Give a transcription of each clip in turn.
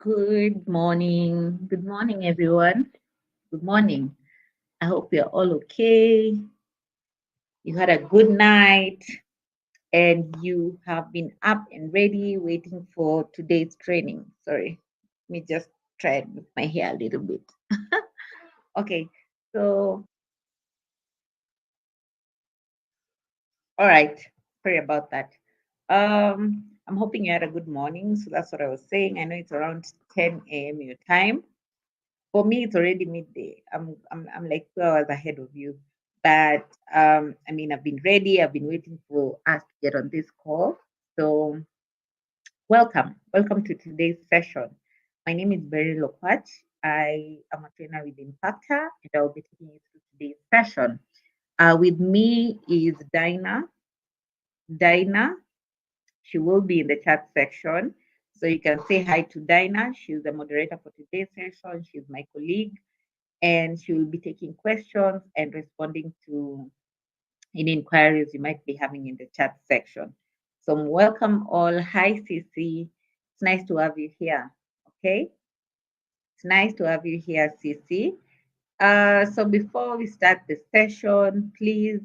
Good morning. Good morning, everyone. Good morning. I hope you're all okay. You had a good night and you have been up and ready waiting for today's training. Sorry, let me just try and move my hair a little bit. Okay, so, all right. Sorry about that. I'm hoping you had a good morning. So that's what I was saying. I know it's around 10 a.m. your time. For me, it's already midday. I'm like 2 hours ahead of you. But I mean, I've been ready. I've been waiting for us to get on this call. So welcome to today's session. My name is Berry Lokwach. I am a trainer with Impacta, and I'll be taking you through today's session. With me is Dinah. Dinah, she will be in the chat section. So you can say hi to Dinah. She's the moderator for today's session. She's my colleague and she will be taking questions and responding to any inquiries you might be having in the chat section. So welcome all. Hi, Cici. It's nice to have you here. Okay. It's nice to have you here, Cici. So before we start the session, please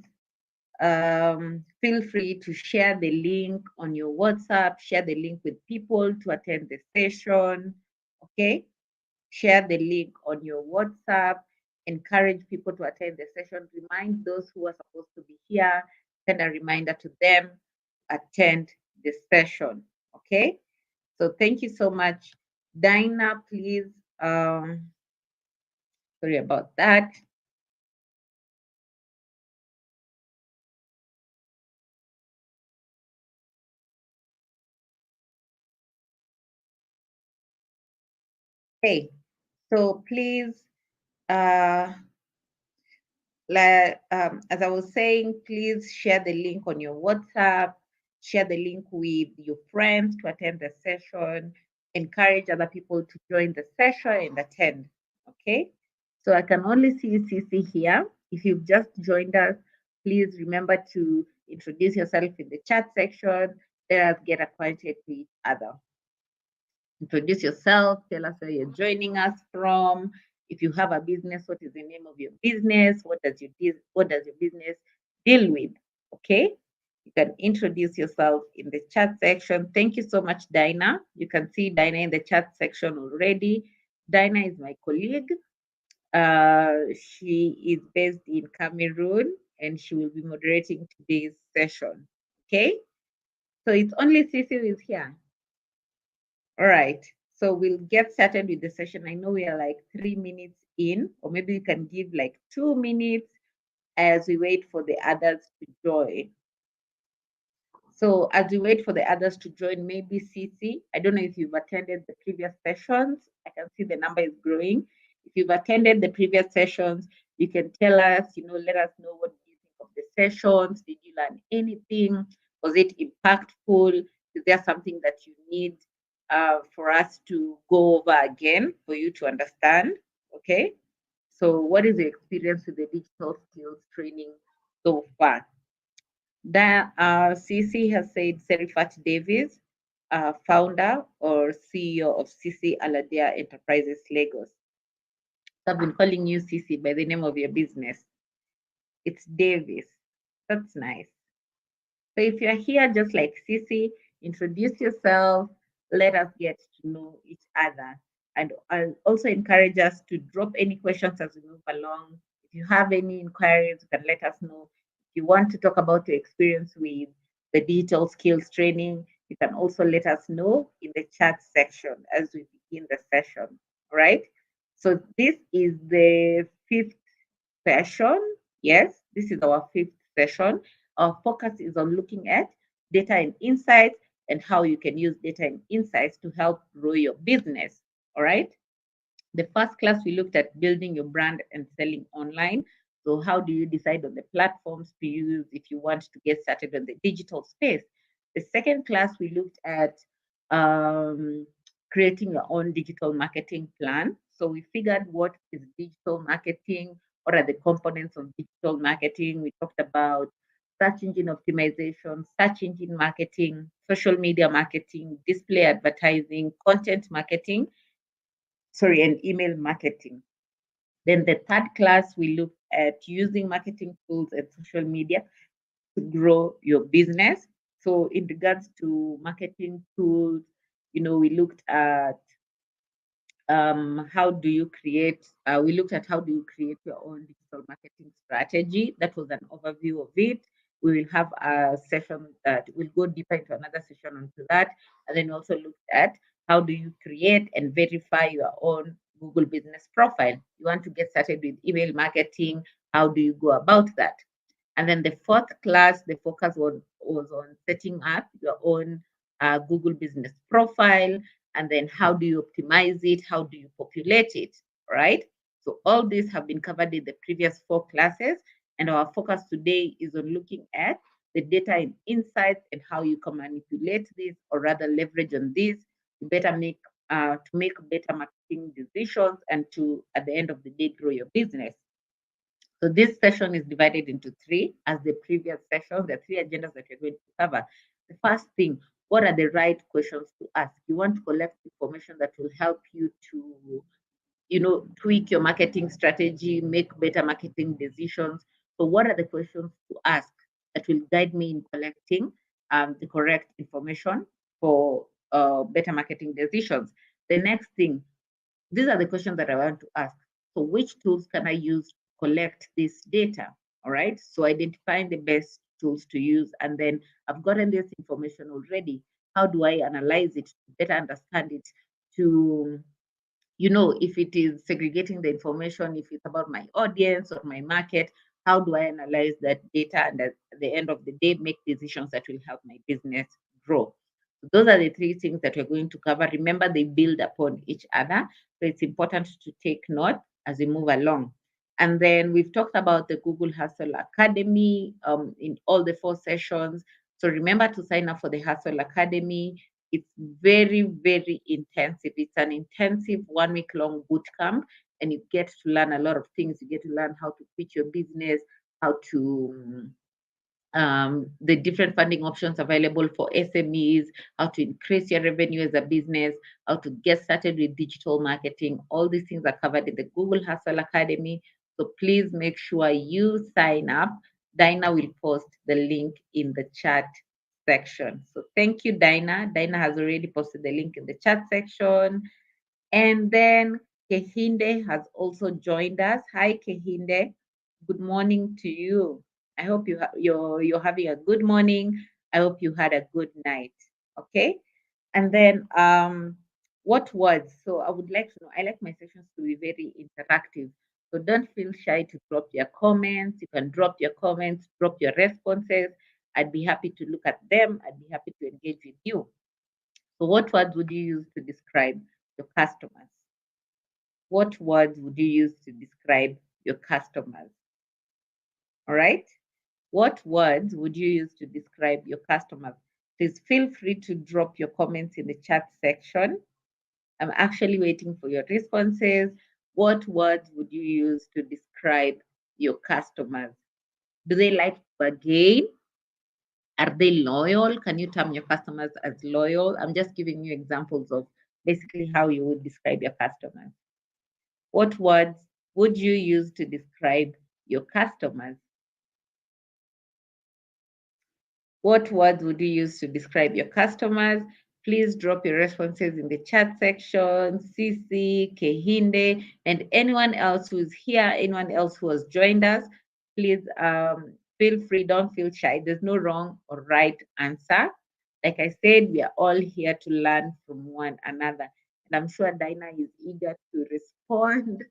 feel free to share the link on your WhatsApp, share the link with people to attend the session. Okay. Share the link on your WhatsApp, encourage people to attend the session, remind those who are supposed to be here, send a reminder to them, attend the session. Okay, so thank you so much. Dinah, please, sorry about that. Okay, so please, uh, as I was saying, please share the link on your WhatsApp, share the link with your friends to attend the session, encourage other people to join the session and attend. Okay, so I can only see CC here. If you've just joined us, please remember to introduce yourself in the chat section. Let us get acquainted with each other. Introduce yourself, tell us where you're joining us from. If you have a business, what is the name of your business? What does your business deal with? Okay. You can introduce yourself in the chat section. Thank you so much, Dinah. You can see Dinah in the chat section already. Dinah is my colleague. She is based in Cameroon and she will be moderating today's session. Okay. So it's only Cecil is here. All right. So we'll get started with the session. I know we are like 3 minutes in, or maybe we can give like 2 minutes as we wait for the others to join. So as we wait for the others to join, maybe CC, I don't know if you've attended the previous sessions. I can see the number is growing. If you've attended the previous sessions, you can tell us, let us know what you think of the sessions. Did you learn anything? Was it impactful? Is there something that you need for us to go over again for you to understand? Okay. So what is the experience with the digital skills training so far? That CC has said Serifat Davis, founder or CEO of CC Aladia Enterprises Lagos. So I've been calling you CC by the name of your business. It's Davis. That's nice. So if you're here just like CC, introduce yourself, let us get to know each other. And I'll also encourage us to drop any questions as we move along. If you have any inquiries, you can let us know. If you want to talk about your experience with the digital skills training, you can also let us know in the chat section as we begin the session. All right. So this is the fifth session. Yes, this is our fifth session. Our focus is on looking at data and insights and how you can use data and insights to help grow your business. All right. The first class, we looked at building your brand and selling online. So, how do you decide on the platforms to use if you want to get started on the digital space? The second class, we looked at creating your own digital marketing plan. So, we figured what is digital marketing, what are the components of digital marketing. We talked about search engine optimization, search engine marketing, social media marketing, display advertising, content marketing, and email marketing. Then the third class, we looked at using marketing tools and social media to grow your business. So in regards to marketing tools, we looked at how do you create, we looked at how do you create your own digital marketing strategy. That was an overview of it. We will have a session that will go deeper into another session onto that. And then also looked at how do you create and verify your own Google business profile. You want to get started with email marketing. How do you go about that? And then the fourth class, the focus was on setting up your own Google business profile. And then how do you optimize it? How do you populate it? Right? So all these have been covered in the previous 4 classes. And our focus today is on looking at the data and insights and how you can manipulate this, or rather leverage on this to make better marketing decisions and to, at the end of the day, grow your business. So this session is divided into 3, as the previous session, the 3 agendas that we're going to cover. The first thing, what are the right questions to ask? You want to collect information that will help you to, tweak your marketing strategy, make better marketing decisions. So what are the questions to ask that will guide me in collecting the correct information for better marketing decisions? The next thing, these are the questions that I want to ask. So which tools can I use to collect this data? All right. So identifying the best tools to use. And then I've gotten this information already. How do I analyze it to better understand it? To, if it is segregating the information, if it's about my audience or my market, how do I analyze that data and at the end of the day make decisions that will help my business grow? So those are the 3 things that we're going to cover. Remember, they build upon each other. So it's important to take note as we move along. And then we've talked about the Google Hustle Academy in all the 4 sessions. So remember to sign up for the Hustle Academy. It's very, very intensive. It's an intensive 1-week long boot camp, and you get to learn a lot of things. You get to learn how to pitch your business, how to the different funding options available for SMEs, how to increase your revenue as a business, how to get started with digital marketing. All these things are covered in the Google Hustle Academy. So please make sure you sign up. Dinah will post the link in the chat section. So thank you, Dinah. Dinah has already posted the link in the chat section. And then Kehinde has also joined us. Hi, Kehinde. Good morning to you. I hope you're having a good morning. I hope you had a good night. Okay. And then what words? So I would like to know. I like my sessions to be very interactive. So don't feel shy to drop your comments. You can drop your comments, drop your responses. I'd be happy to look at them. I'd be happy to engage with you. So what words would you use to describe your customers? What words would you use to describe your customers? All right. What words would you use to describe your customers? Please feel free to drop your comments in the chat section. I'm actually waiting for your responses. What words would you use to describe your customers? Do they like to bargain? Are they loyal? Can you term your customers as loyal? I'm just giving you examples of basically how you would describe your customers. What words would you use to describe your customers? What words would you use to describe your customers? Please drop your responses in the chat section. Sisi, Kehinde, and anyone else who's here, anyone else who has joined us, please feel free, don't feel shy. There's no wrong or right answer. Like I said, we are all here to learn from one another. And I'm sure Dinah is eager to respond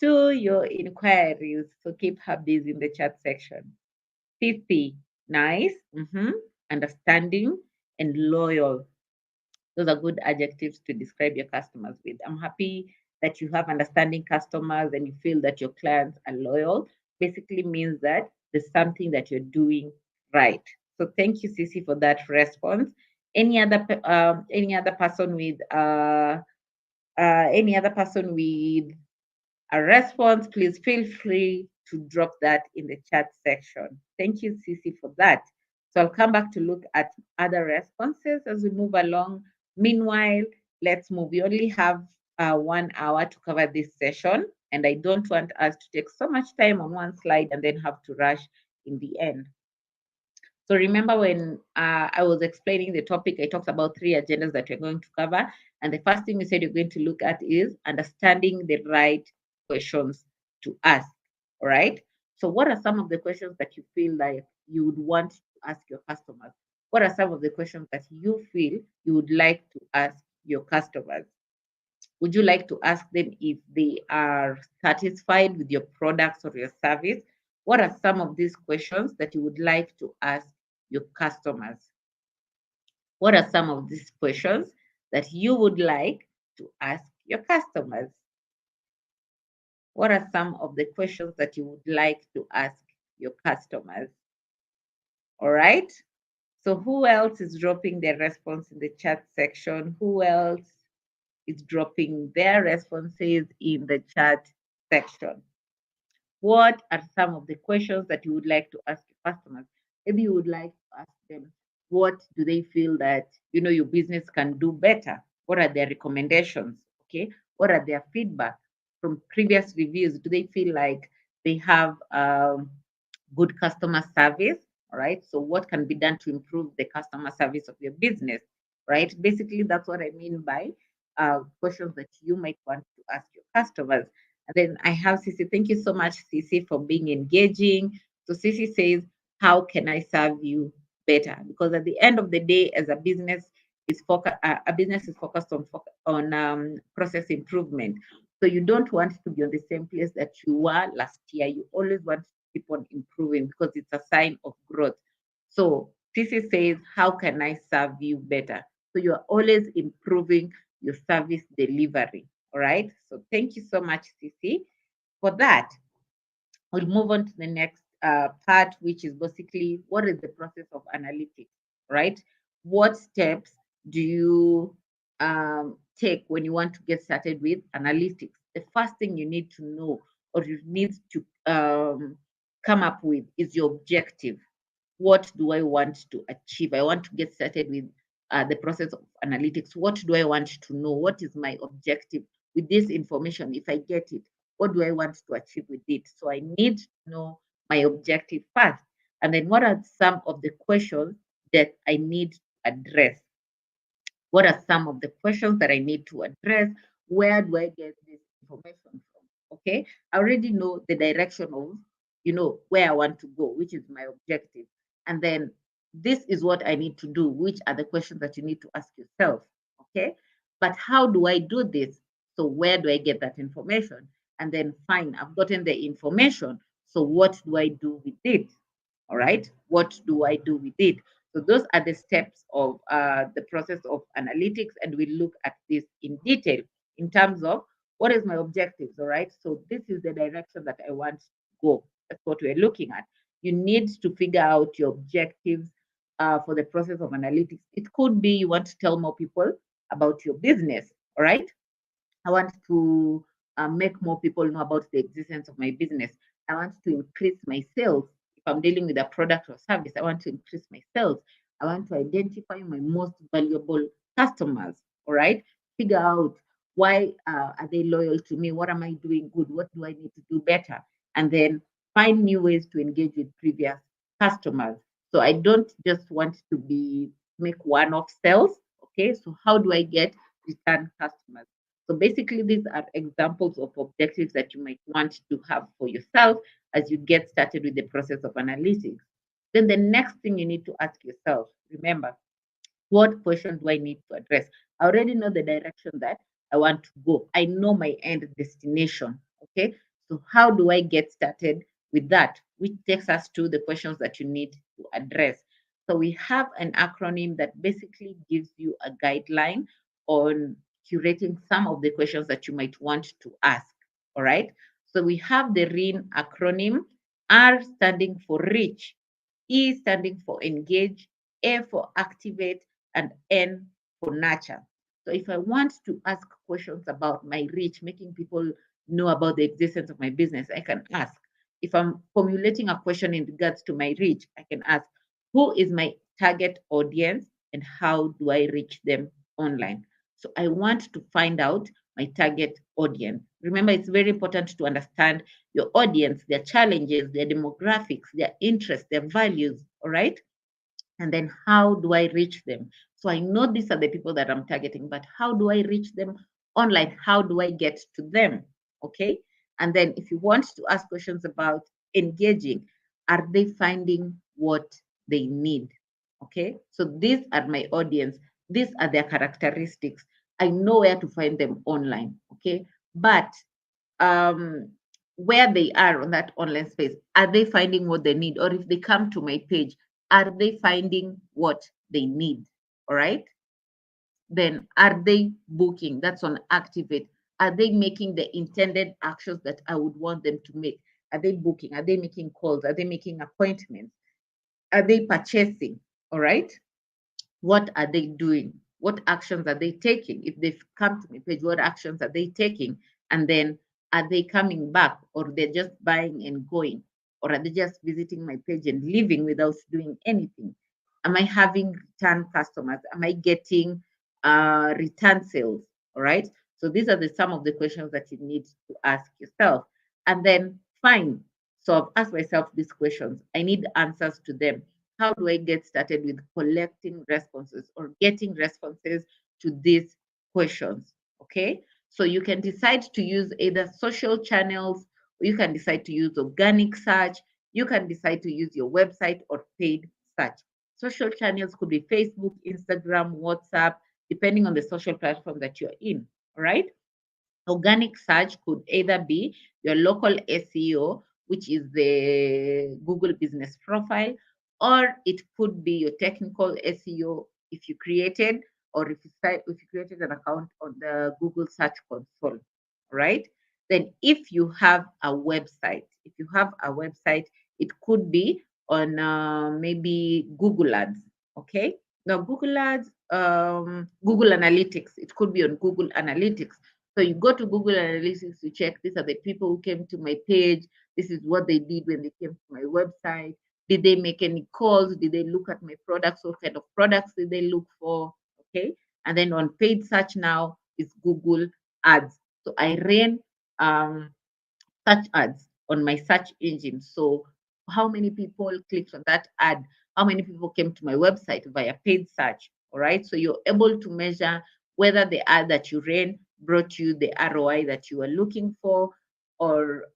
to your inquiries. So keep her busy in the chat section. Pithy, nice, understanding, and loyal. Those are good adjectives to describe your customers with. I'm happy that you have understanding customers and you feel that your clients are loyal. Basically means that there's something that you're doing right. So thank you, Sisi, for that response. Any other person with a response, please feel free to drop that in the chat section. Thank you, Sisi, for that. So I'll come back to look at other responses as we move along. Meanwhile, let's move. We only have 1 hour to cover this session, and I don't want us to take so much time on one slide and then have to rush in the end. So remember when I was explaining the topic, I talked about 3 agendas that we're going to cover. And the first thing we said you're going to look at is understanding the right questions to ask. All right. So what are some of the questions that you feel like you would want to ask your customers? What are some of the questions that you feel you would like to ask your customers? Would you like to ask them if they are satisfied with your products or your service? What are some of these questions that you would like to ask your customers? What are some of these questions that you would like to ask your customers? What are some of the questions that you would like to ask your customers? All right. So who else is dropping their response in the chat section? Who else is dropping their responses in the chat section? What are some of the questions that you would like to ask your customers? Maybe you would like to ask them, what do they feel that your business can do better? What are their recommendations? Okay, what are their feedback from previous reviews? Do they feel like they have good customer service? All right. So what can be done to improve the customer service of your business? Right. Basically, that's what I mean by questions that you might want to ask your customers. And then I have Sisi. Thank you so much, Sisi, for being engaging. So Sisi says, how can I serve you better? Because at the end of the day, as a business a business is focused on process improvement. So you don't want to be on the same place that you were last year. You always want to keep on improving because it's a sign of growth. So Sisi says, how can I serve you better? So you're always improving your service delivery. All right. So thank you so much, Sisi, for that. We'll move on to the next part, which is basically what is the process of analytics, right? What steps do you take when you want to get started with analytics? The first thing you need to know or you need to come up with is your objective. What do I want to achieve? I want to get started with the process of analytics. What do I want to know? What is my objective with this information? If I get it, what do I want to achieve with it? So I need to know my objective first. And then what are some of the questions that I need to address? What are some of the questions that I need to address? Where do I get this information from? Okay, I already know the direction of, where I want to go, which is my objective. And then this is what I need to do, which are the questions that you need to ask yourself. Okay, but how do I do this? So where do I get that information? And then fine, I've gotten the information. So what do I do with it? All right, what do I do with it? So those are the steps of the process of analytics, and we look at this in detail in terms of what is my objectives. All right, so this is the direction that I want to go. That's what we're looking at. You need to figure out your objectives for the process of analytics. It could be you want to tell more people about your business. All right, I want to make more people know about the existence of my business. I want to increase my sales. If I'm dealing with a product or service, I want to increase my sales. I want to identify my most valuable customers. All right. Figure out why are they loyal to me? What am I doing good? What do I need to do better? And then find new ways to engage with previous customers. So I don't just want to make one-off sales. Okay. So how do I get return customers? So basically, these are examples of objectives that you might want to have for yourself as you get started with the process of analytics. Then the next thing you need to ask yourself, remember, what question do I need to address? I already know the direction that I want to go. I know my end destination. Okay. So how do I get started with that? Which takes us to the questions that you need to address. So we have an acronym that basically gives you a guideline on curating some of the questions that you might want to ask. All right. So we have the REEN acronym, R standing for reach, E standing for engage, A for activate, and N for nurture. So if I want to ask questions about my reach, making people know about the existence of my business, I can ask. If I'm formulating a question in regards to my reach, I can ask, who is my target audience and how do I reach them online? So I want to find out my target audience. Remember, it's very important to understand your audience, their challenges, their demographics, their interests, their values, all right? And then how do I reach them? So I know these are the people that I'm targeting, but how do I reach them online? How do I get to them? Okay. And then if you want to ask questions about engaging, are they finding what they need? Okay. So these are my audience. These are their characteristics. I know where to find them online. Okay. But um, where they are on that online space, are they finding what they need? Or if they come to my page, are they finding what they need? All right. Then are they booking? That's on activate. Are they making the intended actions that I would want them to make? Are they booking? Are they making calls? Are they making appointments? Are they purchasing? All right. What are they doing? What actions are they taking? If they've come to my page, what actions are they taking? And then are they coming back, or they're just buying and going? Or are they just visiting my page and leaving without doing anything? Am I having return customers? Am I getting return sales? All right. So these are some of the questions that you need to ask yourself. And then fine. So I've asked myself these questions. I need answers to them. How do I get started with collecting responses or getting responses to these questions? Okay. So you can decide to use either social channels, or you can decide to use organic search. You can decide to use your website or paid search. Social channels could be Facebook, Instagram, WhatsApp, depending on the social platform that you're in. All right. Organic search could either be your local SEO, which is the Google business profile, or it could be your technical SEO if you created, or if you created an account on the Google Search Console, right? Then if you have a website, it could be on maybe Google Ads, okay? Now Google Ads, Google Analytics, it could be on Google Analytics. So you go to Google Analytics to check, these are the people who came to my page. This is what they did when they came to my website. Did they make any calls? Did they look at my products? What kind of products did they look for? Okay. And then on paid search now is Google Ads. So I ran search ads on my search engine. So how many people clicked on that ad? How many people came to my website via paid search? All right. So you're able to measure whether the ad that you ran brought you the ROI that you were looking for, or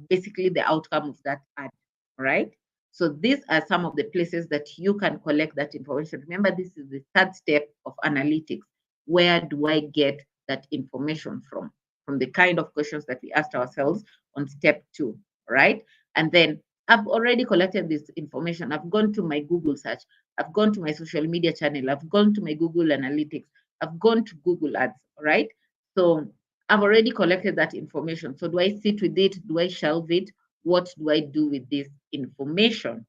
basically the outcome of that ad. All right. So these are some of the places that you can collect that information. Remember, this is the third step of analytics. Where do I get that information from? From the kind of questions that we asked ourselves on step 2, right? And then I've already collected this information. I've gone to my Google search. I've gone to my social media channel. I've gone to my Google Analytics. I've gone to Google Ads, right? So I've already collected that information. So do I sit with it? Do I shelve it? What do I do with this information?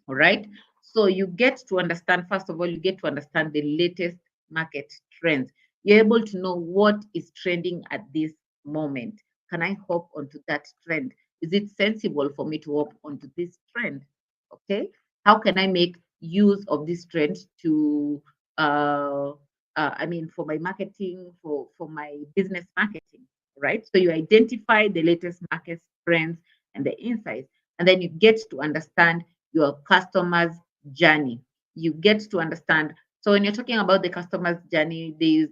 All right. So you get to understand, first of all, you get to understand the latest market trends. You're able to know what is trending at this moment. Can I hop onto that trend? Is it sensible for me to hop onto this trend? Okay. How can I make use of this trend to, I mean, for my marketing, for my business marketing, right? So you identify the latest market trends and the insights, and then you get to understand your customer's journey. You get to understand. So when you're talking about the customer's journey, there's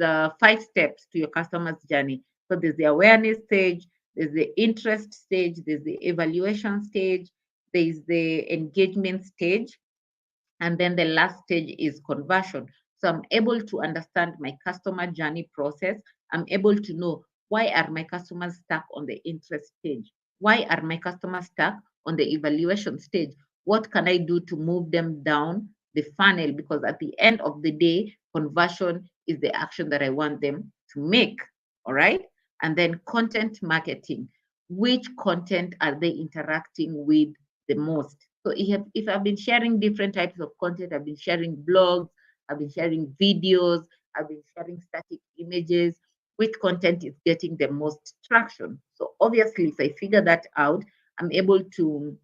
5 steps to your customer's journey. So there's the awareness stage, there's the interest stage, there's the evaluation stage, there's the engagement stage, and then the last stage is conversion. So I'm able to understand my customer journey process. I'm able to know, why are my customers stuck on the interest stage? Why are my customers stuck on the evaluation stage? What can I do to move them down the funnel? Because at the end of the day, conversion is the action that I want them to make. All right. And then content marketing. Which content are they interacting with the most? So if I've been sharing different types of content, I've been sharing blogs, I've been sharing videos, I've been sharing static images, which content is getting the most traction? So obviously, if I figure that out, I'm able to,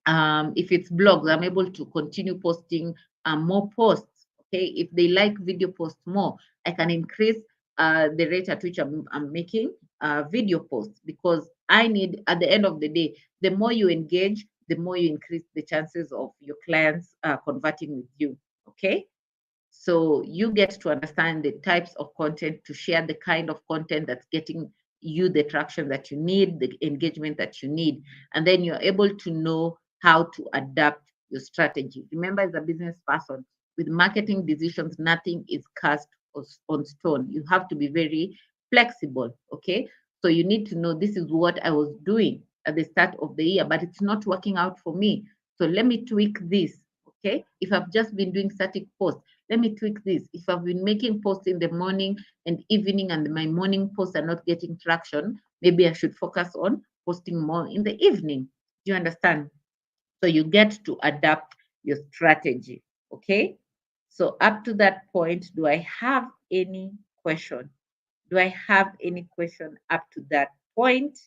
if it's blogs, I'm able to continue posting more posts. Okay, if they like video posts more, I can increase the rate at which I'm making video posts, because I need, at the end of the day, the more you engage, the more you increase the chances of your clients converting with you. Okay. So you get to understand the types of content to share, the kind of content that's getting you the traction that you need, the engagement that you need. And then you're able to know how to adapt your strategy. Remember, as a business person, with marketing decisions, nothing is cast on stone. You have to be very flexible. Okay. So you need to know, this is what I was doing at the start of the year, but it's not working out for me. So let me tweak this. Okay. If I've just been doing static posts, let me tweak this. If I've been making posts in the morning and evening and my morning posts are not getting traction, maybe I should focus on posting more in the evening. Do you understand? So you get to adapt your strategy. Okay. So up to that point, do I have any question? Do I have any question up to that point?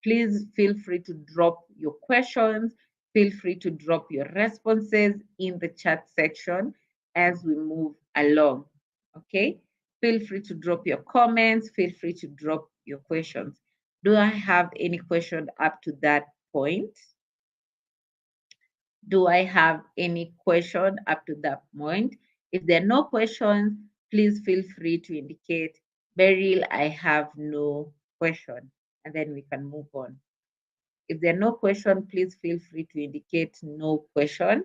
Please feel free to drop your questions. Feel free to drop your responses in the chat section as we move along. Okay? Feel free to drop your comments. Feel free to drop your questions. Do I have any question up to that point? Do I have any question up to that point? If there are no questions, please feel free to indicate, Beryl, I have no question, and then we can move on. If there are no questions, please feel free to indicate no question.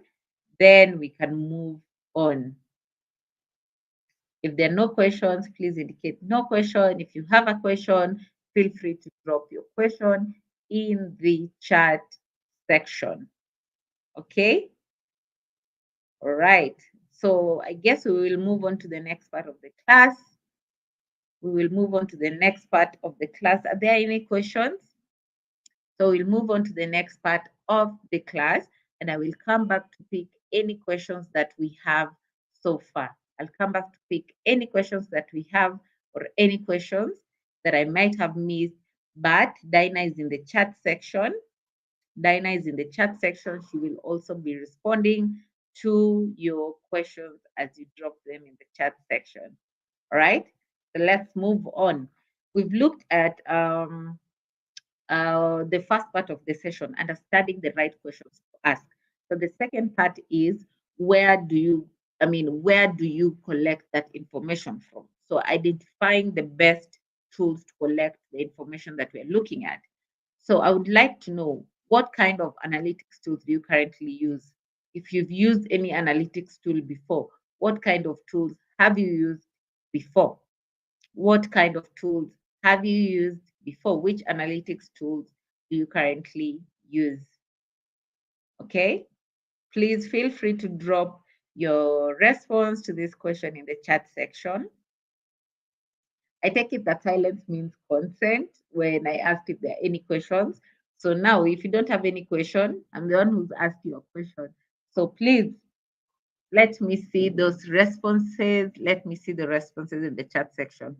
Then we can move on. If there are no questions, please indicate no question. If you have a question, feel free to drop your question in the chat section. Okay? All right. So I guess we will move on to the next part of the class. We will move on to the next part of the class. Are there any questions? So we'll move on to the next part of the class, and I will come back to pick any questions that we have so far. I'll come back to pick any questions that we have, or any questions that I might have missed, but Dinah is in the chat section. Dinah is in the chat section. She will also be responding to your questions as you drop them in the chat section. All right, so let's move on. We've looked at the first part of the session, understanding the right questions to ask. So the second part is, where do you collect that information from? So identifying the best tools to collect the information that we're looking at. So I would like to know, what kind of analytics tools do you currently use? If you've used any analytics tool before, what kind of tools have you used before? What kind of tools have you used before? Which analytics tools do you currently use? Okay, please feel free to drop your response to this question in the chat section. I take it that silence means consent when I asked if there are any questions. So now, if you don't have any question, I'm the one who's asked you a question. So please, let me see those responses. Let me see the responses in the chat section.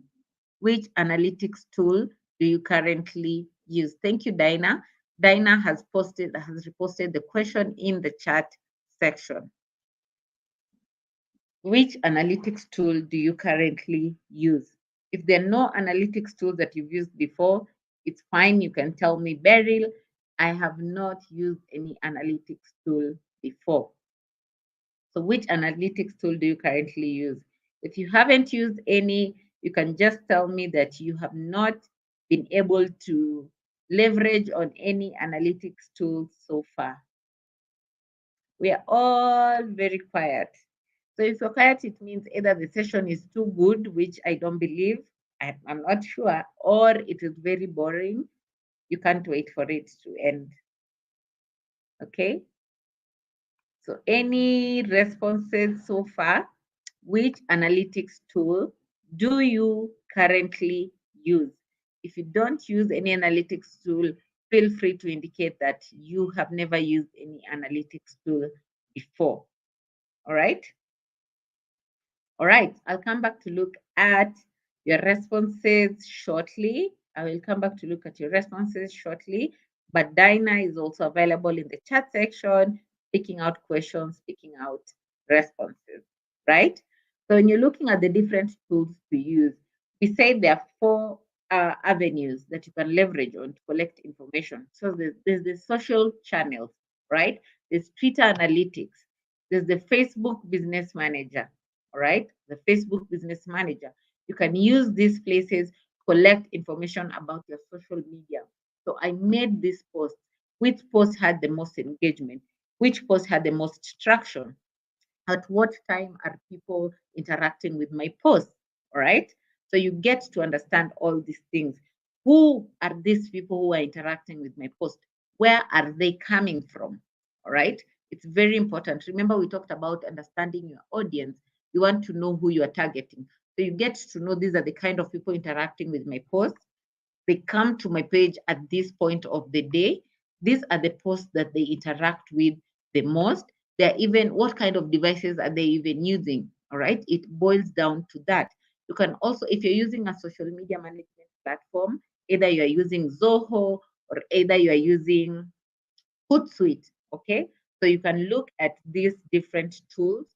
Which analytics tool do you currently use? Thank you, Dinah. Dinah has reposted the question in the chat section. Which analytics tool do you currently use? If there are no analytics tools that you've used before, it's fine. You can tell me, Beryl, I have not used any analytics tool before. So which analytics tool do you currently use? If you haven't used any, you can just tell me that you have not been able to leverage on any analytics tools so far. We are all very quiet. So if you're quiet, it means either the session is too good, which I don't believe, I'm not sure, or it is very boring. You can't wait for it to end. Okay? So any responses so far? Which analytics tool do you currently use? If you don't use any analytics tool, feel free to indicate that you have never used any analytics tool before. All right? All right, I'll come back to look at your responses shortly. I will come back to look at your responses shortly, but Dinah is also available in the chat section, picking out questions, picking out responses. right? So when you're looking at the different tools to use, we say there are four avenues that you can leverage on to collect information. So there's the social channels, right? There's Twitter analytics. There's the Facebook business manager, all right? The Facebook business manager. You can use these places, collect information about your social media. So I made this post. Which post had the most engagement? Which post had the most traction? At what time are people interacting with my post? All right. So you get to understand all these things. Who are these people who are interacting with my post? Where are they coming from? All right. It's very important. Remember, we talked about understanding your audience. You want to know who you are targeting. So you get to know these are the kind of people interacting with my post. They come to my page at this point of the day. These are the posts that they interact with the most. They're even, what kind of devices are they even using? All right. It boils down to that. You can also, if you're using a social media management platform, either you are using Zoho or either you are using Hootsuite. Okay, so you can look at these different tools.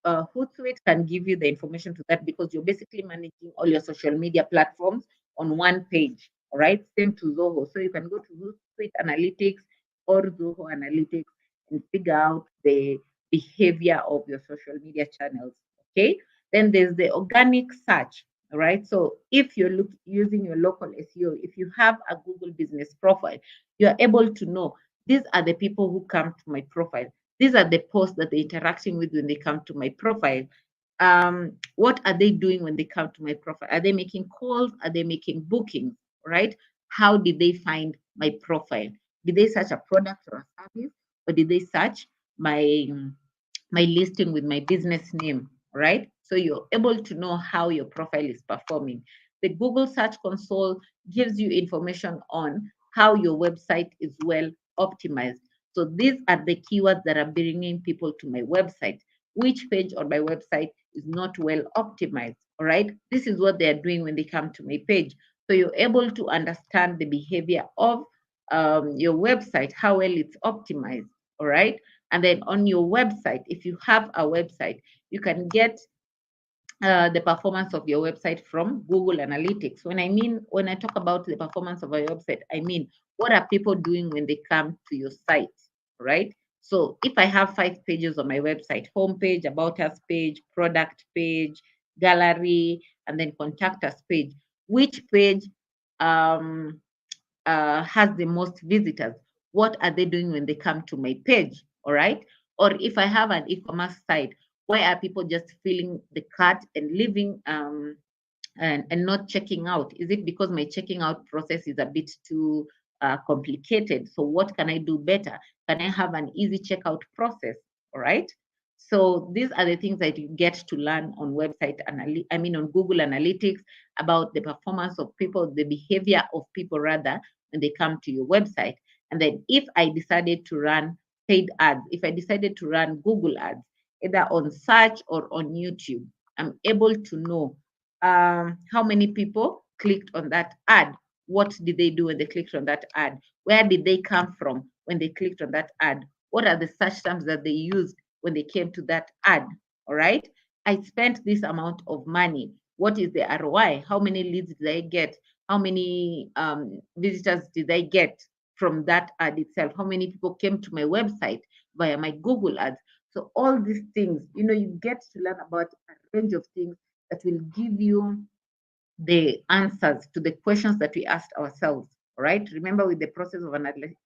Hootsuite can give you the information to that because you're basically managing all your social media platforms on one page. All right, same to Zoho. So you can go to Hootsuite Analytics or Zoho Analytics and figure out the behavior of your social media channels. Okay, then there's the organic search. All right, so if you're using your local SEO, if you have a Google business profile, you are able to know these are the people who come to my profile. These are the posts that they're interacting with when they come to my profile. What are they doing when they come to my profile? Are they making calls? Are they making bookings? Right? How did they find my profile? Did they search a product or a service, or did they search my my listing with my business name? Right? So you're able to know how your profile is performing. The Google Search Console gives you information on how your website is well optimized. So these are the keywords that are bringing people to my website. Which page on my website is not well optimized? All right. This is what they are doing when they come to my page. So you're able to understand the behavior of your website, how well it's optimized. All right. And then on your website, if you have a website, you can get the performance of your website from Google Analytics. When I talk about the performance of a website, I mean, what are people doing when they come to your site, right? So if I have 5 pages on my website, homepage, about us page, product page, gallery, and then contact us page, which page um, has the most visitors? What are they doing when they come to my page? All right. Or if I have an e-commerce site, why are people just filling the cart and leaving and not checking out? Is it because my checking out process is a bit too complicated? So what can I do better? Can I have an easy checkout process? All right. So these are the things that you get to learn on on Google Analytics about the performance of people, the behavior of people rather, when they come to your website. And then if I decided to run paid ads, if I decided to run Google ads, either on search or on YouTube, I'm able to know how many people clicked on that ad. What did they do when they clicked on that ad? Where did they come from when they clicked on that ad? What are the search terms that they used when they came to that ad? All right. I spent this amount of money. What is the ROI? How many leads did I get? How many visitors did I get from that ad itself? How many people came to my website via my Google ads? So all these things, you get to learn about a range of things that will give you the answers to the questions that we asked ourselves. All right. Remember, with the process of analytics,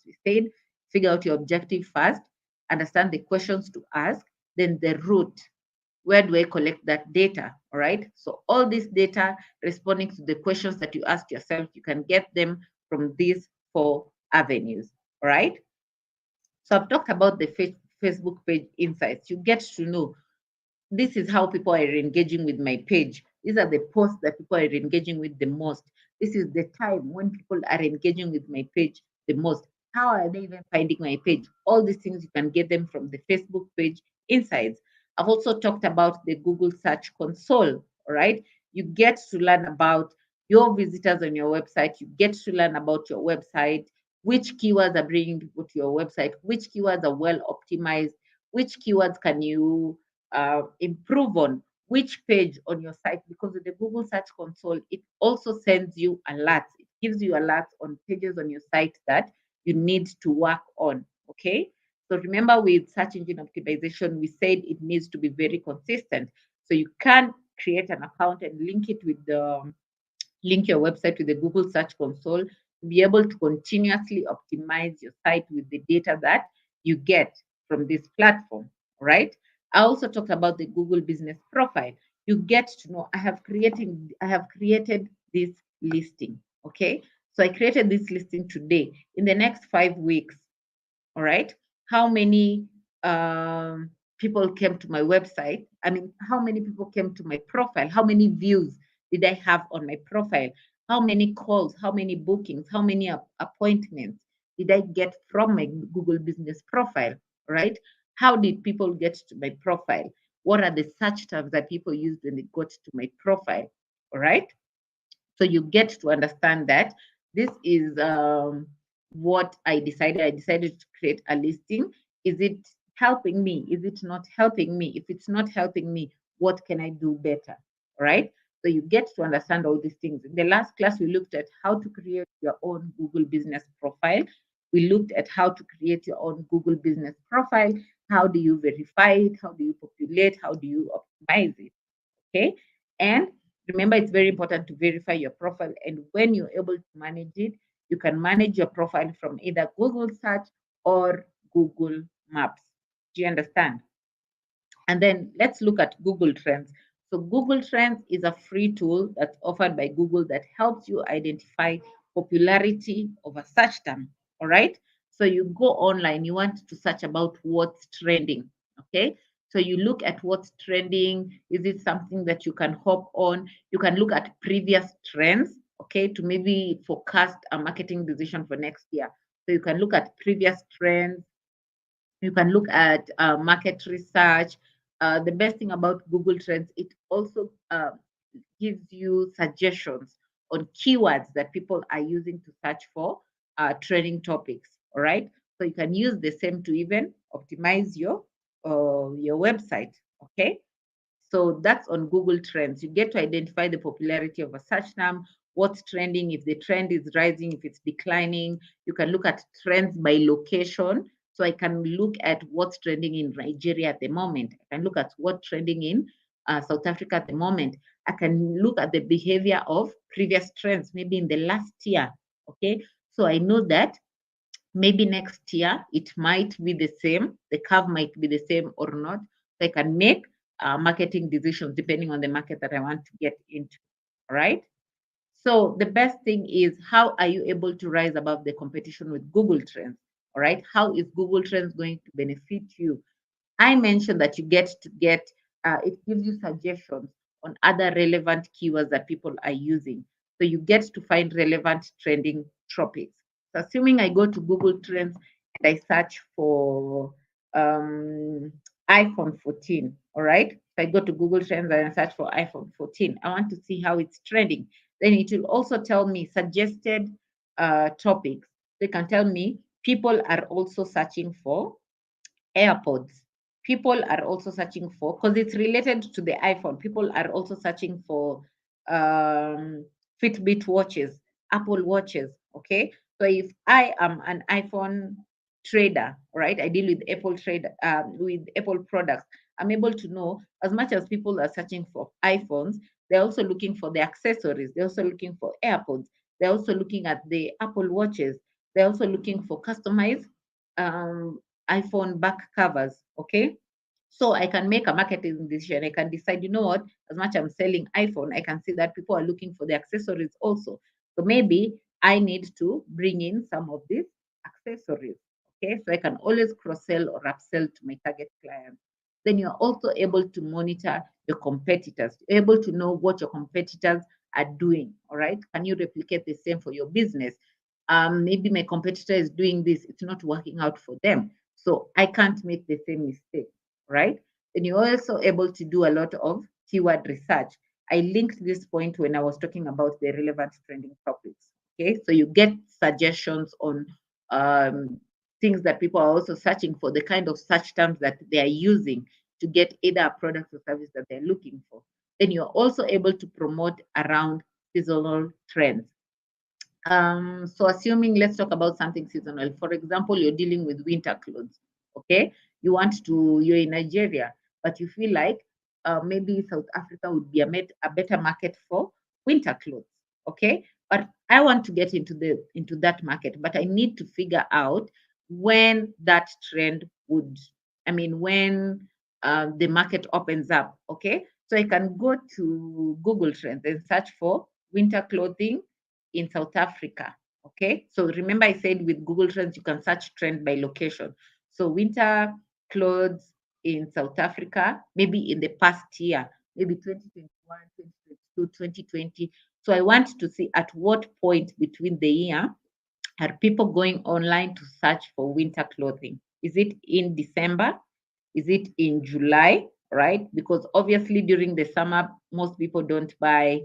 we said figure out your objective first, understand the questions to ask, then the route. Where do I collect that data? All right. So all this data responding to the questions that you ask yourself, you can get them from these 4 avenues. All right. So I've talked about the Facebook page insights. You get to know this is how people are engaging with my page. These are the posts that people are engaging with the most. This is the time when people are engaging with my page the most. How are they even finding my page? All these things you can get them from the Facebook page insights. I've also talked about the Google Search Console. All right. You get to learn about your visitors on your website. You get to learn about your website, which keywords are bringing people to your website, which keywords are well optimized, which keywords can you improve on, which page on your site, because with the Google Search Console, it also sends you alerts. It gives you alerts on pages on your site that you need to work on, okay? So remember, with search engine optimization, we said it needs to be very consistent. So you can create an account and link it with the link your website with the Google Search Console to be able to continuously optimize your site with the data that you get from this platform, right? I also talked about the Google Business Profile. You get to know I have created this listing, okay? So I created this listing today. In the next 5 weeks, all right, how many people came to my website? I mean, how many people came to my profile? How many views did I have on my profile? How many calls, how many bookings, how many appointments did I get from my Google Business Profile, right? How did people get to my profile? What are the search terms that people used when they got to my profile, all right? So you get to understand that this is what I decided. I decided to create a listing. Is it helping me? Is it not helping me? If it's not helping me, what can I do better? Right? So you get to understand all these things. In the last class, we looked at how to create your own Google business profile. We looked at how to create your own Google business profile. How do you verify it? How do you populate? How do you optimize it? Okay. And remember, it's very important to verify your profile. And when you're able to manage it, you can manage your profile from either Google Search or Google Maps. Do you understand? And then let's look at Google Trends. So Google Trends is a free tool that's offered by Google that helps you identify popularity of a search term. All right. So you go online, you want to search about what's trending. Okay. So you look at what's trending. Is it something that you can hop on? You can look at previous trends, okay, to maybe forecast a marketing decision for next year. So you can look at previous trends, you can look at market research. The best thing about Google Trends, it also gives you suggestions on keywords that people are using to search for trending topics. All right, so you can use the same to even optimize your website. Okay, so that's on Google Trends. You get to identify the popularity of a search term, what's trending, if the trend is rising, if it's declining. You can look at trends by location. So I can look at what's trending in Nigeria at the moment. I can look at what's trending in South Africa at the moment. I can look at the behavior of previous trends, maybe in the last year. Okay, so I know that maybe next year it might be the same, the curve might be the same or not. So I can make marketing decisions depending on the market that I want to get into. All right. So the best thing is, how are you able to rise above the competition with Google Trends? All right. How is Google Trends going to benefit you? I mentioned that you get to get, it gives you suggestions on other relevant keywords that people are using. So you get to find relevant trending topics. So assuming I go to Google Trends and I search for um, iPhone 14, all right? If I go to Google Trends and I search for iPhone 14, I want to see how it's trending. Then it will also tell me suggested topics. They can tell me people are also searching for AirPods. People are also searching for, because it's related to the iPhone, people are also searching for um, Fitbit watches, Apple watches. Okay. So if I am an iPhone trader, right, I deal with Apple trade, with Apple products, I'm able to know as much as people are searching for iPhones, they're also looking for the accessories, they're also looking for AirPods, they're also looking at the Apple watches, they're also looking for customized um, iPhone back covers. Okay. So I can make a marketing decision. I can decide, you know what, as much I'm selling iPhone, I can see that people are looking for the accessories also. So maybe I need to bring in some of these accessories. Okay. So I can always cross sell or upsell to my target clients. Then you're also able to monitor your competitors, you're able to know what your competitors are doing. All right. Can you replicate the same for your business? Maybe my competitor is doing this, it's not working out for them. So I can't make the same mistake, right? Then you're also able to do a lot of keyword research. I linked this point when I was talking about the relevant trending topics. Okay, so you get suggestions on things that people are also searching for, the kind of search terms that they are using to get either a product or service that they're looking for. Then you're also able to promote around seasonal trends. So assuming, let's talk about something seasonal. For example, you're dealing with winter clothes, okay? You're in Nigeria, but you feel like maybe South Africa would be a better market for winter clothes, okay? But I want to get into that market, but I need to figure out when that trend would, when the market opens up, okay? So I can go to Google Trends and search for winter clothing in South Africa. Okay. So remember, I said with Google Trends, you can search trend by location. So winter clothes in South Africa, maybe in the past year, maybe 2021, 2022, 2020. So I want to see at what point between the year are people going online to search for winter clothing? Is it in December? Is it in July? Right? Because obviously during the summer, most people don't buy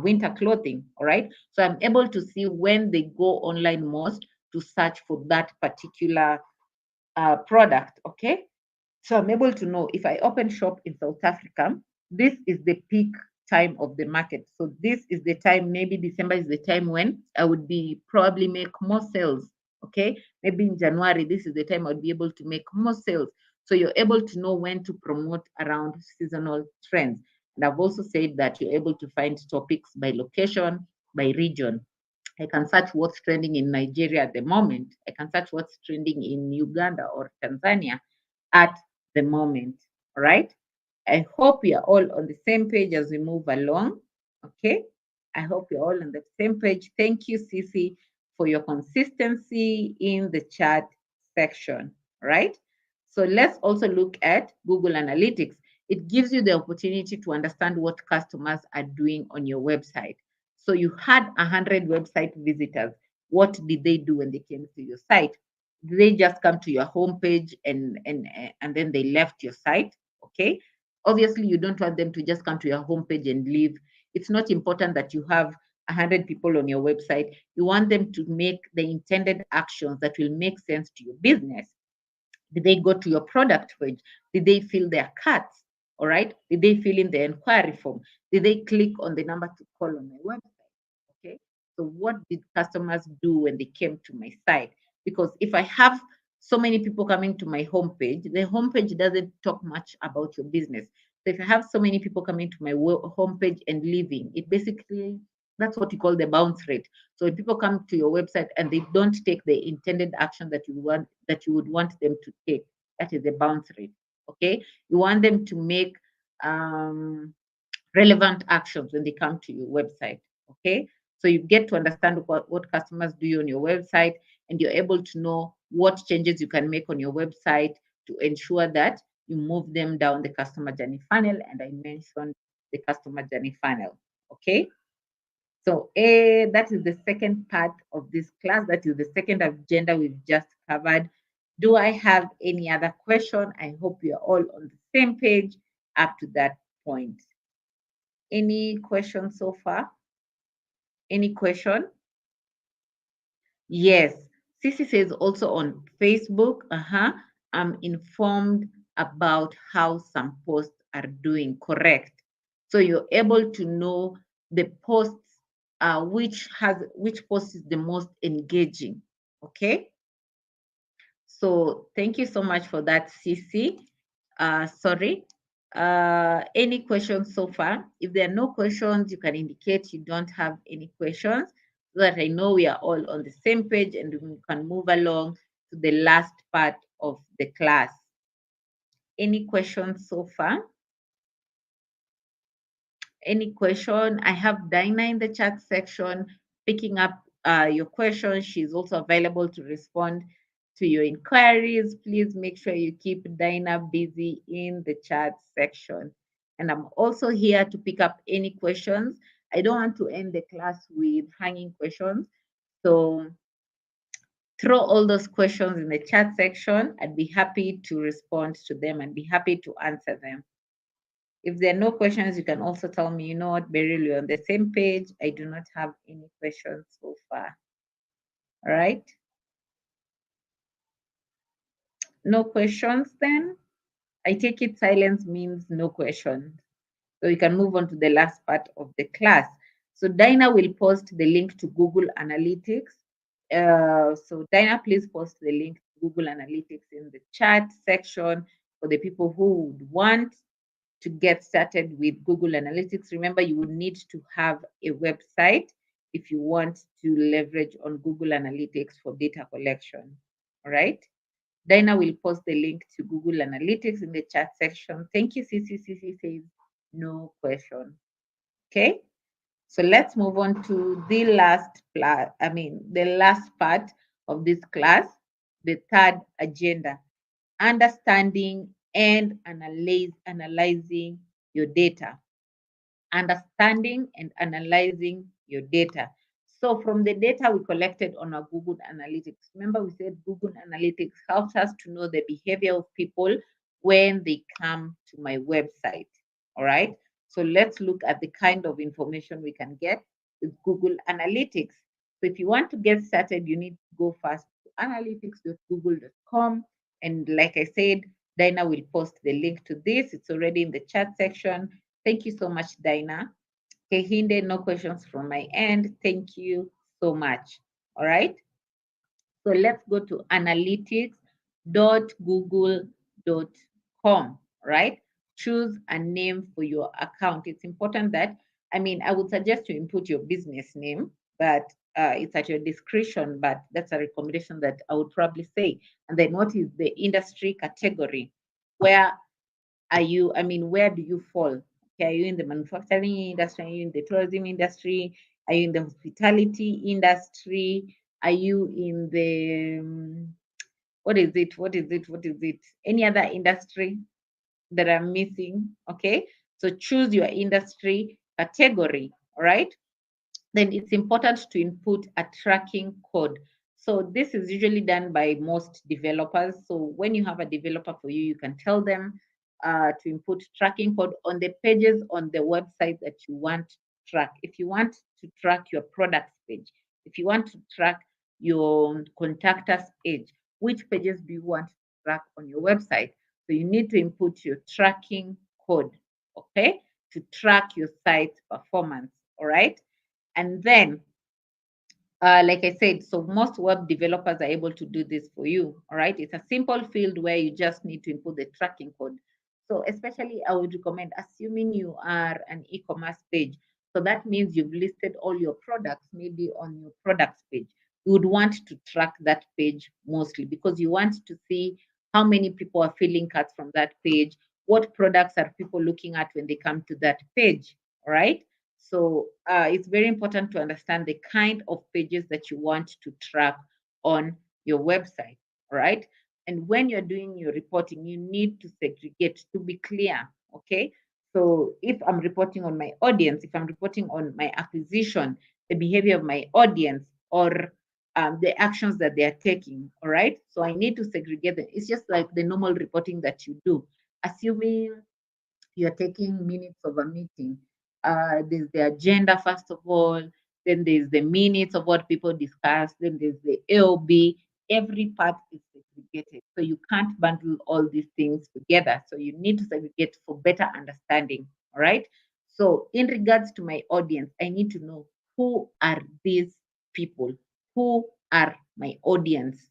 winter clothing. All right. So I'm able to see when they go online most to search for that particular product. Okay. So I'm able to know if I open shop in South Africa, this is the peak time of the market. So this is the time, maybe December is the time when I would be probably make more sales. Okay. Maybe in January, this is the time I would be able to make more sales. So you're able to know when to promote around seasonal trends. And I've also said that you're able to find topics by location, by region. I can search what's trending in Nigeria at the moment. I can search what's trending in Uganda or Tanzania at the moment. All right. I hope we are all on the same page as we move along. Okay. I hope you're all on the same page. Thank you, Cece, for your consistency in the chat section. All right. So let's also look at Google Analytics. It gives you the opportunity to understand what customers are doing on your website. So you had 100 website visitors. What did they do when they came to your site? Did they just come to your homepage and then they left your site? Okay. Obviously, you don't want them to just come to your homepage and leave. It's not important that you have 100 people on your website. You want them to make the intended actions that will make sense to your business. Did they go to your product page? Did they fill their carts? All right. Did they fill in the inquiry form? Did they click on the number to call on my website? Okay. So what did customers do when they came to my site? Because if I have so many people coming to my homepage, the homepage doesn't talk much about your business. So if I have so many people coming to my homepage and leaving, it basically, that's what you call the bounce rate. So if people come to your website and they don't take the intended action that you would want them to take, that is the bounce rate. Okay. You want them to make relevant actions when they come to your website. Okay. So you get to understand what customers do on your website, and you're able to know what changes you can make on your website to ensure that you move them down the customer journey funnel. And I mentioned the customer journey funnel. Okay. So that is the second part of this class. That is the second agenda we've just covered. Do I have any other question? I hope you're all on the same page up to that point. Any questions so far? Any question? Yes. Sissy says also on Facebook, I'm informed about how some posts are doing. Correct. So you're able to know the posts, which post is the most engaging. Okay. So thank you so much for that, Sissy. Sorry. Any questions so far? If there are no questions, you can indicate you don't have any questions so that I know we are all on the same page and we can move along to the last part of the class. Any questions so far? Any question? I have Dinah in the chat section picking up your questions. She's also available to respond to your inquiries. Please make sure you keep Dinah busy in the chat section. And I'm also here to pick up any questions. I don't want to end the class with hanging questions. So throw all those questions in the chat section. I'd be happy to respond to them and be happy to answer them. If there are no questions, you can also tell me, you know what, Beryl, you're on the same page. I do not have any questions so far. All right. No questions then? I take it silence means no questions. So you can move on to the last part of the class. So Dinah will post the link to Google Analytics. So Dinah, please post the link to Google Analytics in the chat section for the people who would want to get started with Google Analytics. Remember, you would need to have a website if you want to leverage on Google Analytics for data collection. All right. Dinah will post the link to Google Analytics in the chat section. Thank you, CC says no question. Okay, so let's move on to the last part of this class, the third agenda, understanding and analyzing your data. Understanding and analyzing your data. So from the data we collected on our Google Analytics, remember we said Google Analytics helps us to know the behavior of people when they come to my website. All right. So let's look at the kind of information we can get with Google Analytics. So if you want to get started, you need to go first to analytics.google.com. And like I said, Dinah will post the link to this. It's already in the chat section. Thank you so much, Dinah. Kehinde, no questions from my end. Thank you so much. All right. So let's go to analytics.google.com, right? Choose a name for your account. It's important that, I would suggest you input your business name, but it's at your discretion, but that's a recommendation that I would probably say. And then what is the industry category? Where are you, where do you fall? Okay, are you in the manufacturing industry? Are you in the tourism industry? Are you in the hospitality industry? Are you in the what is it? What is it? What is it? Any other industry that I'm missing? Okay, so choose your industry category. All right, then it's important to input a tracking code. So this is usually done by most developers. So when you have a developer for you, you can tell them to input tracking code on the pages on the website that you want to track. If you want to track your products page, if you want to track your contact us page, which pages do you want to track on your website? So you need to input your tracking code, okay, to track your site's performance. All right. And then, like I said, so most web developers are able to do this for you. All right. It's a simple field where you just need to input the tracking code. So especially I would recommend, assuming you are an e-commerce page. So that means you've listed all your products, maybe on your products page. You would want to track that page mostly because you want to see how many people are filling carts from that page. What products are people looking at when they come to that page? All right. So it's very important to understand the kind of pages that you want to track on your website, right? And when you're doing your reporting, you need to segregate to be clear, okay? So if I'm reporting on my audience, if I'm reporting on my acquisition, the behavior of my audience, or the actions that they are taking, all right? So I need to segregate them. It's just like the normal reporting that you do. Assuming you're taking minutes of a meeting. There's the agenda, first of all, then there's the minutes of what people discuss, then there's the AOB. Every part is segregated. So you can't bundle all these things together. So you need to segregate for better understanding. All right. So, in regards to my audience, I need to know who are these people? Who are my audience?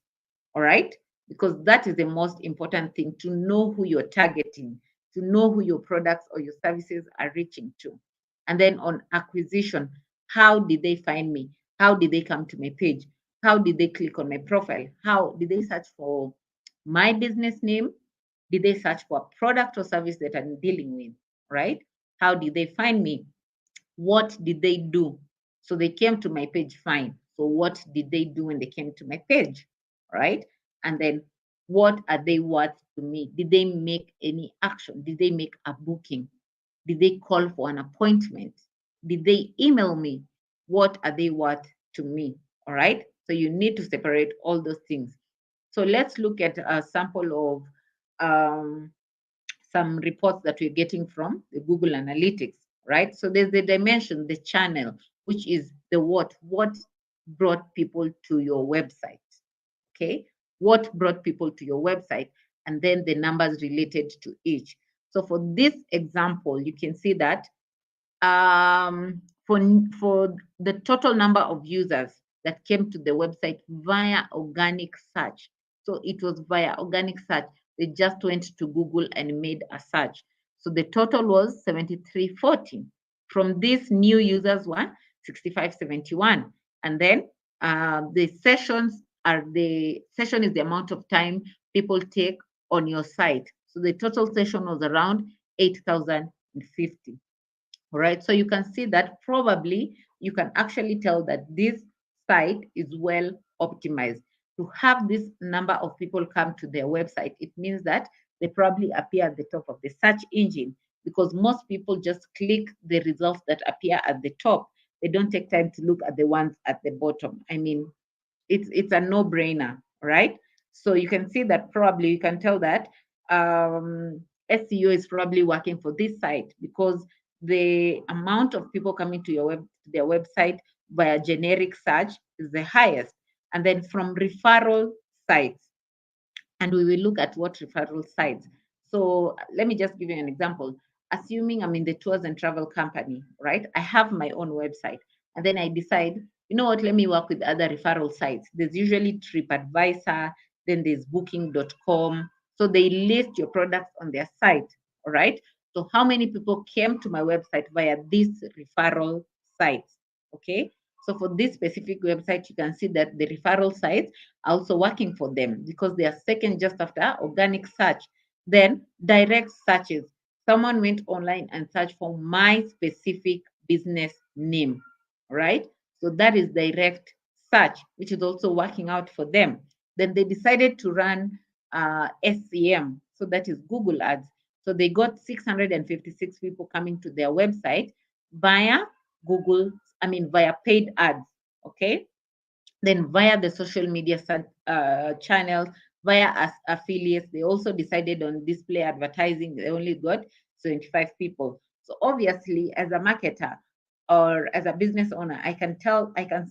All right. Because that is the most important thing, to know who you're targeting, to know who your products or your services are reaching to. And then on acquisition, how did they find me? How did they come to my page? How did they click on my profile? How did they search for my business name? Did they search for a product or service that I'm dealing with? Right? How did they find me? What did they do? So they came to my page, fine. So what did they do when they came to my page? Right? And then what are they worth to me? Did they make any action? Did they make a booking? Did they call for an appointment? Did they email me? What are they worth to me? All right. So you need to separate all those things. So let's look at a sample of some reports that we're getting from the Google Analytics, right? So there's the dimension, the channel, which is the what brought people to your website, okay? What brought people to your website? and then the numbers related to each. So for this example, you can see that for the total number of users that came to the website via organic search. So it was via organic search. They just went to Google and made a search. So the total was 7340. From these, new users were 6571. And then the session is the amount of time people take on your site. So the total session was around 8,050. All right, so you can see that probably you can actually tell that this site is well optimized. To have this number of people come to their website, it means that they probably appear at the top of the search engine, because most people just click the results that appear at the top. They don't take time to look at the ones at the bottom. I mean, it's a no-brainer, right? So you can see that probably you can tell that SEO is probably working for this site, because the amount of people coming to their website via generic search is the highest. And then from referral sites, and we will look at what referral sites. So let me just give you an example. Assuming I'm in the tours and travel company, right? I have my own website, and then I decide, you know what, let me work with other referral sites. There's usually TripAdvisor, then there's booking.com. So they list your products on their site, all right? So how many people came to my website via these referral sites, okay? So for this specific website, you can see that the referral sites are also working for them, because they are second just after organic search. Then direct searches. Someone went online and searched for my specific business name, right? So that is direct search, which is also working out for them. Then they decided to run SEM, so that is Google Ads. So they got 656 people coming to their website via via paid ads, okay? Then via the social media channels, via affiliates, they also decided on display advertising. They only got 75 people. So obviously, as a marketer or as a business owner, I can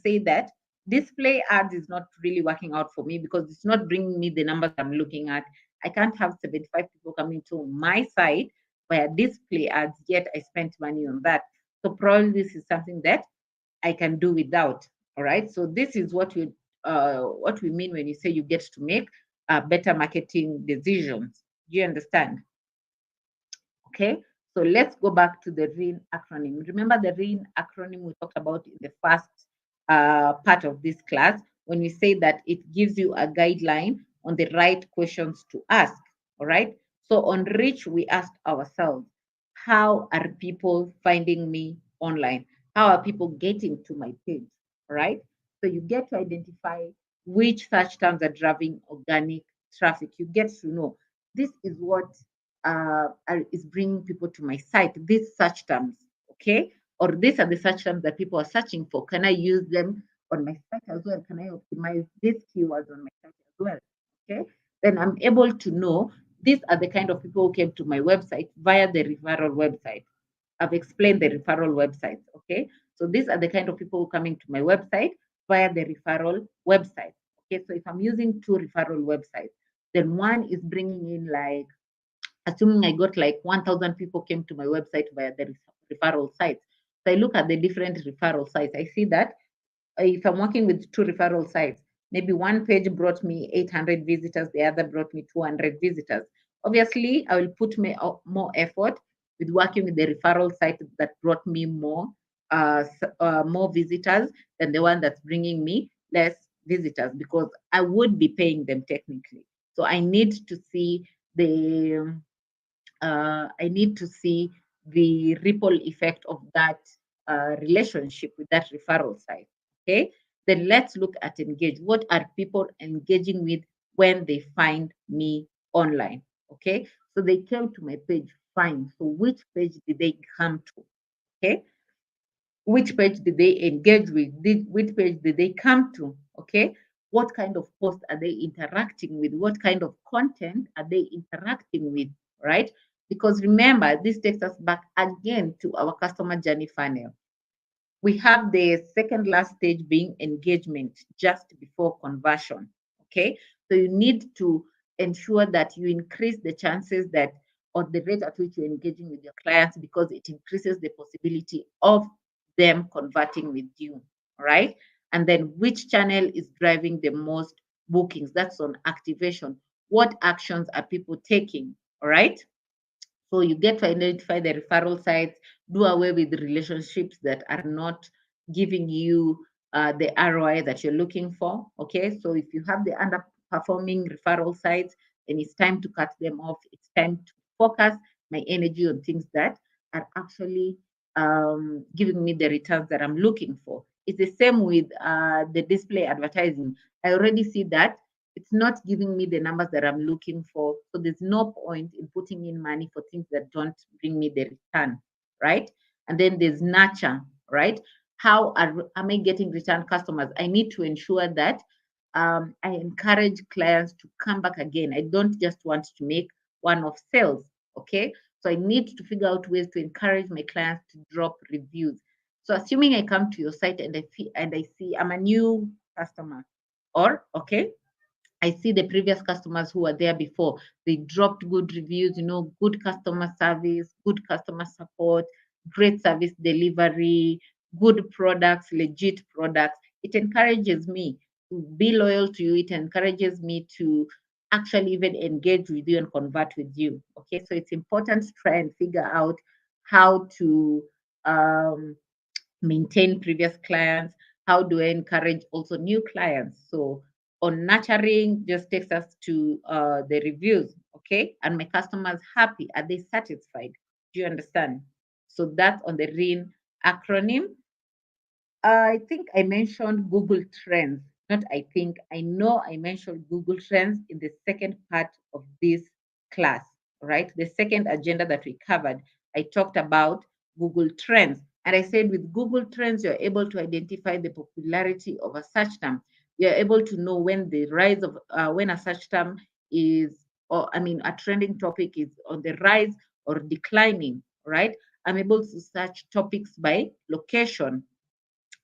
say that display ads is not really working out for me, because it's not bringing me the numbers I'm looking at. I can't have 75 people coming to my site via display ads, yet I spent money on that. So probably this is something that I can do without. All right. So this is what we mean when you say you get to make better marketing decisions. Do you understand? Okay. So let's go back to the REAN acronym. Remember the REAN acronym we talked about in the first part of this class, when we say that it gives you a guideline on the right questions to ask. All right. So on reach, we asked ourselves, how are people finding me online? How are people getting to my page? All right. So you get to identify which search terms are driving organic traffic. You get to know this is what is bringing people to my site, these search terms, okay? Or these are the search terms that people are searching for. Can I use them on my site as well? Can I optimize these keywords on my site as well? Okay, then I'm able to know these are the kind of people who came to my website via the referral website. I've explained the referral websites, okay? So these are the kind of people who are coming to my website via the referral website. Okay, so if I'm using two referral websites, then one is bringing in, like, assuming I got like 1,000 people came to my website via the referral sites. So I look at the different referral sites. I see that if I'm working with two referral sites, maybe one page brought me 800 visitors, the other brought me 200 visitors. Obviously, I will put more effort with working with the referral site that brought me more visitors than the one that's bringing me less visitors, because I would be paying them technically. So I need to see the ripple effect of that relationship with that referral site. Okay. Then let's look at engage. What are people engaging with when they find me online? Okay. So they came to my page. Fine. So which page did they come to? Okay. Which page did they engage with? Which page did they come to? Okay. What kind of post are they interacting with? What kind of content are they interacting with? Right? Because remember, this takes us back again to our customer journey funnel. We have the second last stage being engagement, just before conversion. Okay. So you need to ensure that you increase the chances that, or the rate at which you're engaging with your clients, because it increases the possibility of them converting with you. All right. And then which channel is driving the most bookings? That's on activation. What actions are people taking? All right. So you get to identify the referral sites, do away with the relationships that are not giving you the ROI that you're looking for. Okay, so if you have the underperforming referral sites, then it's time to cut them off. It's time to focus my energy on things that are actually giving me the returns that I'm looking for. It's the same with the display advertising. I already see that it's not giving me the numbers that I'm looking for. So there's no point in putting in money for things that don't bring me the return, right? And then there's nurture, right? Am I getting return customers? I need to ensure that I encourage clients to come back again. I don't just want to make one-off sales, okay? So I need to figure out ways to encourage my clients to drop reviews. So assuming I come to your site and I see I'm a new customer, or okay, I see the previous customers who were there before. They dropped good reviews, good customer service, good customer support, great service delivery, good products, legit products. It encourages me to be loyal to you. It encourages me to actually even engage with you and convert with you. Okay, so it's important to try and figure out how to maintain previous clients. How do I encourage also new clients? So on nurturing just takes us to the reviews, okay? And my customers happy? Are they satisfied? Do you understand? So that's on the RIN acronym. I think I mentioned Google Trends. Not I think, I know I mentioned Google Trends in the second part of this class, right? The second agenda that we covered, I talked about Google Trends. And I said with Google Trends, you're able to identify the popularity of a search term. You're able to know when the rise of, when a search term is, or I mean, a trending topic is on the rise or declining, right? I'm able to search topics by location.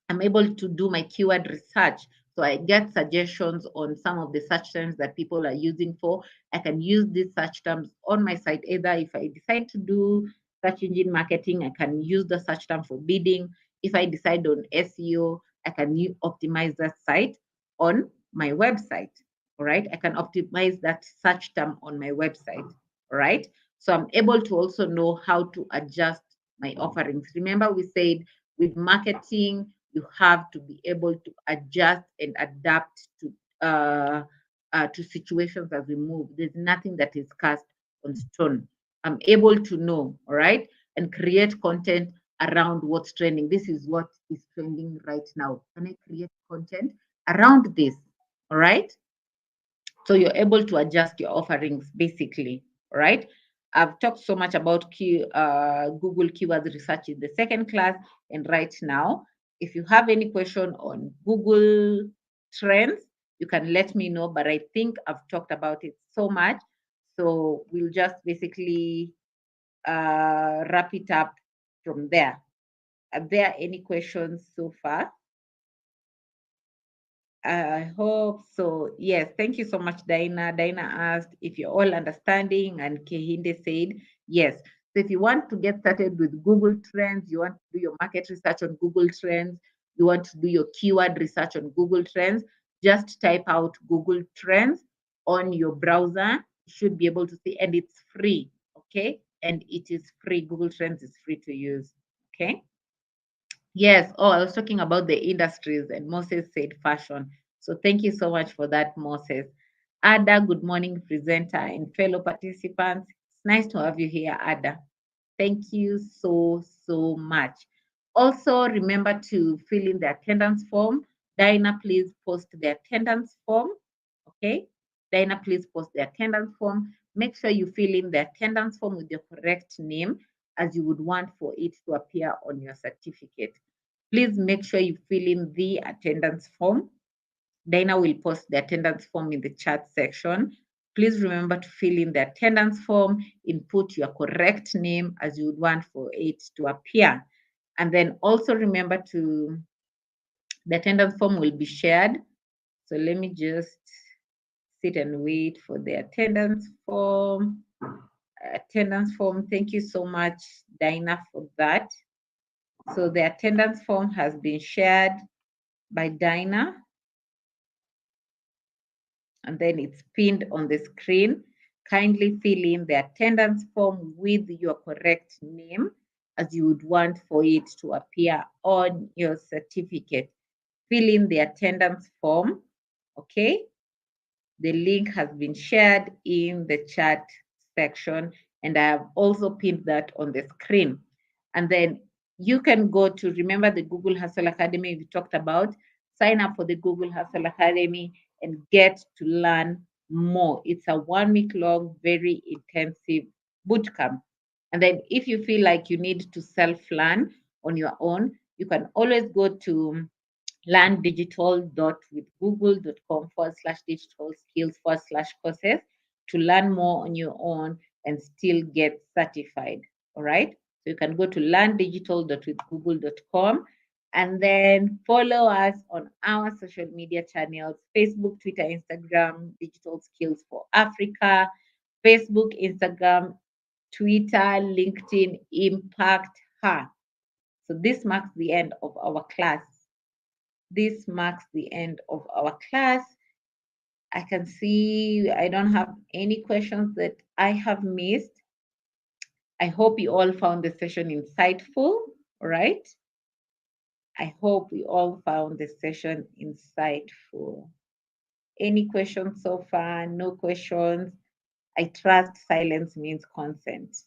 I'm able to do my keyword research. So I get suggestions on some of the search terms that people are using for. I can use these search terms on my site. Either if I decide to do search engine marketing, I can use the search term for bidding. If I decide on SEO, I can optimize that site on my website. All right. I can optimize that search term on my website. All right. So I'm able to also know how to adjust my offerings. Remember, we said with marketing, you have to be able to adjust and adapt to situations as we move. There's nothing that is cast on stone. I'm able to know, all right, and create content around what's trending. This is what is trending right now. Can I create content around this? All right. So you're able to adjust your offerings basically, all right? I've talked so much about Google Keyword Research in the second class, and right now, if you have any question on Google Trends, you can let me know, but I think I've talked about it so much. So we'll just basically wrap it up from there. Are there any questions so far? I hope so. Yes, thank you so much, Dina. Dina asked if you're all understanding, and Kehinde said yes. So if you want to get started with Google Trends, you want to do your market research on Google Trends, you want to do your keyword research on Google Trends, just type out Google Trends on your browser. You should be able to see, and it's free, okay? And it is free. Google Trends is free to use, okay? Yes. Oh, I was talking about the industries, and Moses said fashion. So thank you so much for that, Moses. Ada, good morning, presenter and fellow participants. It's nice to have you here, Ada. Thank you so, so much. Also, remember to fill in the attendance form. Dinah, please post the attendance form. Okay. Dinah, please post the attendance form. Make sure you fill in the attendance form with your correct name as you would want for it to appear on your certificate. Please make sure you fill in the attendance form. Dinah will post the attendance form in the chat section. Please remember to fill in the attendance form, input your correct name as you would want for it to appear. And then also remember the attendance form will be shared. So let me just sit and wait for the attendance form. Attendance form, thank you so much, Dinah, for that. So the attendance form has been shared by Dinah, and then it's pinned on the screen. Kindly fill in the attendance form with your correct name as you would want for it to appear on your certificate. Fill in the attendance form, okay? The link has been shared in the chat section, and I have also pinned that on the screen. And then you can go to, remember the Google Hustle Academy we talked about, sign up for the Google Hustle Academy and get to learn more. It's a 1 week long, very intensive bootcamp. And then if you feel like you need to self-learn on your own, you can always go to learndigital.withgoogle.com/digital skills/courses to learn more on your own and still get certified. All right. So you can go to learndigital.withgoogle.com and then follow us on our social media channels: Facebook, Twitter, Instagram, Digital Skills for Africa, Facebook, Instagram, Twitter, LinkedIn, Impact Her. So this marks the end of our class. This marks the end of our class. I can see I don't have any questions that I have missed. I hope you all found the session insightful, all right? I hope we all found the session insightful. Any questions so far? No questions? I trust silence means consent.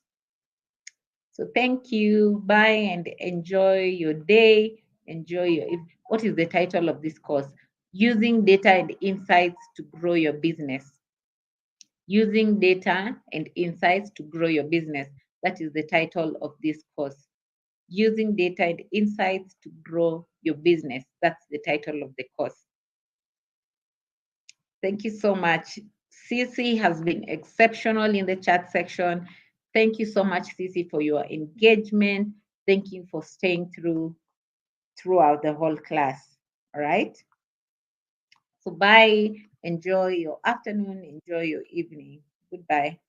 So thank you. Bye and enjoy your day. Enjoy your, what is the title of this course? Using data and insights to grow your business. Using data and insights to grow your business. That is the title of this course. Using data and insights to grow your business. That's the title of the course. Thank you so much. Cece has been exceptional in the chat section. Thank you so much, Cece, for your engagement. Thank you for staying throughout the whole class. All right. So bye. Enjoy your afternoon. Enjoy your evening. Goodbye.